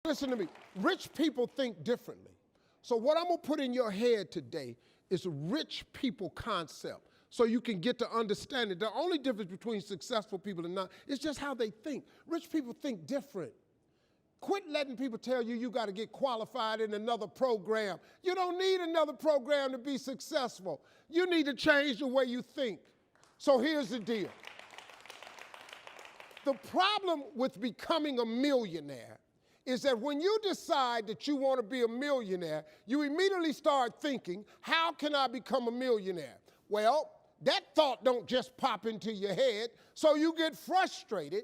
Listen to me. Rich people think differently. So what I'm going to put in your head today is a rich people concept so you can get to understand it. The only difference between successful people and not is just how they think. Rich people think different. Quit letting people tell you you got to get qualified in another program. You don't need another program to be successful. You need to change the way you think. So here's the deal. The problem with becoming a millionaire is that when you decide that you want to be a millionaire, you immediately start thinking, how can I become a millionaire? Well, that thought don't just pop into your head, so you get frustrated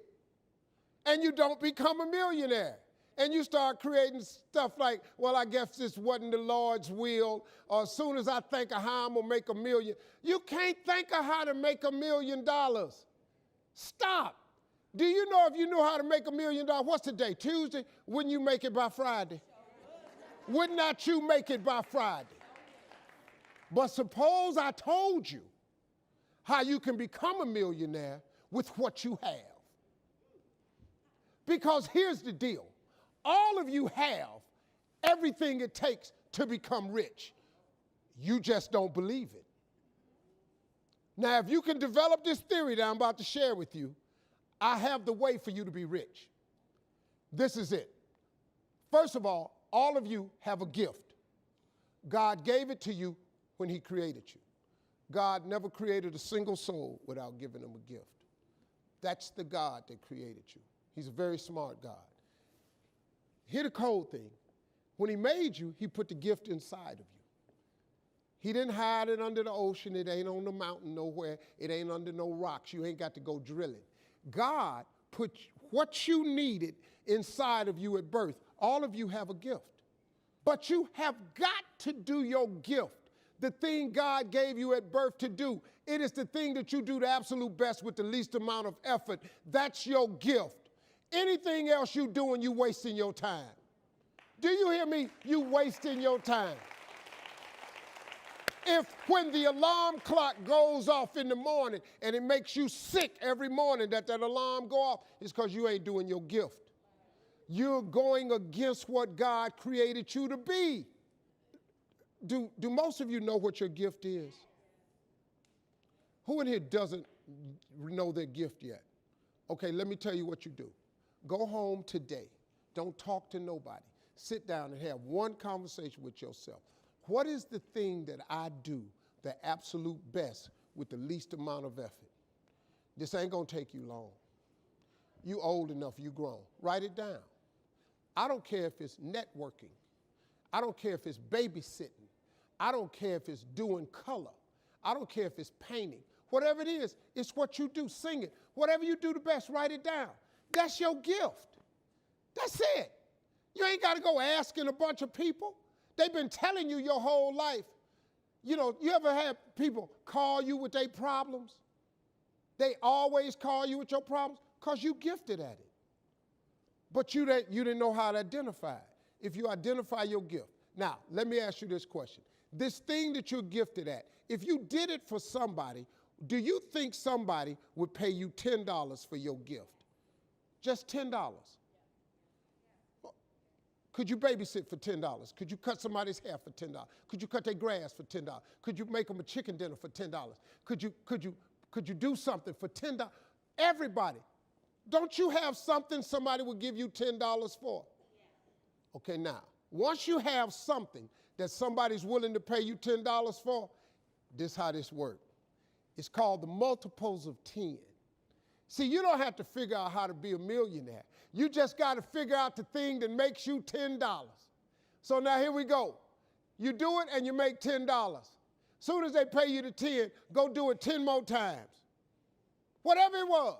and you don't become a millionaire. And you start creating stuff like, well, I guess this wasn't the Lord's will, or as soon as I think of how I'm going to make $1 million. You can't think of how to make $1 million. Stop. Do you know if you knew how to make $1 million, what's today, Tuesday? Wouldn't you make it by Friday? Would not you make it by Friday? But suppose I told you how you can become a millionaire with what you have. Because here's the deal. All of you have everything it takes to become rich. You just don't believe it. Now, if you can develop this theory that I'm about to share with you, I have the way for you to be rich. This is it. First of all of you have a gift. God gave it to you when he created you. God never created a single soul without giving them a gift. That's the God that created you. He's a very smart God. Here's the cold thing. When he made you, he put the gift inside of you. He didn't hide it under the ocean. It ain't on the mountain nowhere. It ain't under no rocks. You ain't got to go drilling. God put what you needed inside of you at birth. All of you have a gift. But you have got to do your gift, the thing God gave you at birth to do. It is the thing that you do the absolute best with the least amount of effort. That's your gift. Anything else you doing, you wasting your time. Do you hear me? You wasting your time. If when the alarm clock goes off in the morning and it makes you sick every morning that alarm go off, it's because you ain't doing your gift. You're going against what God created you to be. Do most of you know what your gift is? Who in here doesn't know their gift yet? Okay, let me tell you what you do. Go home today. Don't talk to nobody. Sit down and have one conversation with yourself. What is the thing that I do the absolute best with the least amount of effort? This ain't gonna take you long. You old enough, you grown. Write it down. I don't care if it's networking. I don't care if it's babysitting. I don't care if it's doing color. I don't care if it's painting. Whatever it is, it's what you do. Sing it. Whatever you do the best, write it down. That's your gift. That's it. You ain't got to go asking a bunch of people. They've been telling you your whole life. You know, you ever had people call you with their problems? They always call you with your problems because you gifted at it. But you didn't know how to identify it. If you identify your gift. Now, let me ask you this question. This thing that you're gifted at, if you did it for somebody, do you think somebody would pay you $10 for your gift? Just $10. Could you babysit for $10? Could you cut somebody's hair for $10? Could you cut their grass for $10? Could you make them a chicken dinner for $10? Could you do something for $10? Everybody. Don't you have something somebody would give you $10 for? Okay, now, once you have something that somebody's willing to pay you $10 for, this is how this works. It's called the multiples of 10. See, you don't have to figure out how to be a millionaire. You just got to figure out the thing that makes you $10. So now here we go. You do it and you make $10. Soon as they pay you the 10, go do it 10 more times. Whatever it was.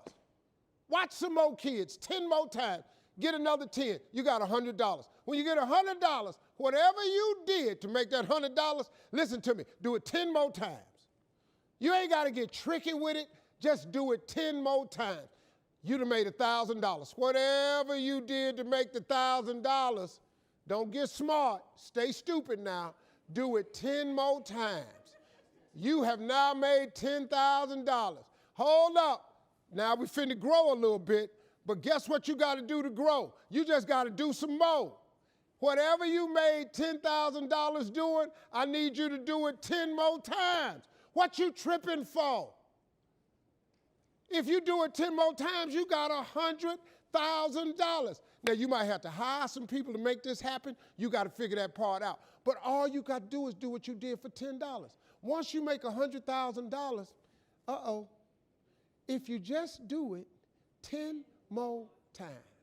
Watch some more kids, 10 more times. Get another 10, you got $100. When you get $100, whatever you did to make that $100, listen to me, do it 10 more times. You ain't got to get tricky with it. Just do it 10 more times. You'd have made $1,000. Whatever you did to make the $1,000, don't get smart. Stay stupid now. Do it 10 more times. You have now made $10,000. Hold up. Now we finna grow a little bit. But guess what you got to do to grow? You just got to do some more. Whatever you made $10,000 doing, I need you to do it 10 more times. What you tripping for? If you do it 10 more times, you got $100,000. Now, you might have to hire some people to make this happen. You got to figure that part out. But all you got to do is do what you did for $10. Once you make $100,000, if you just do it 10 more times,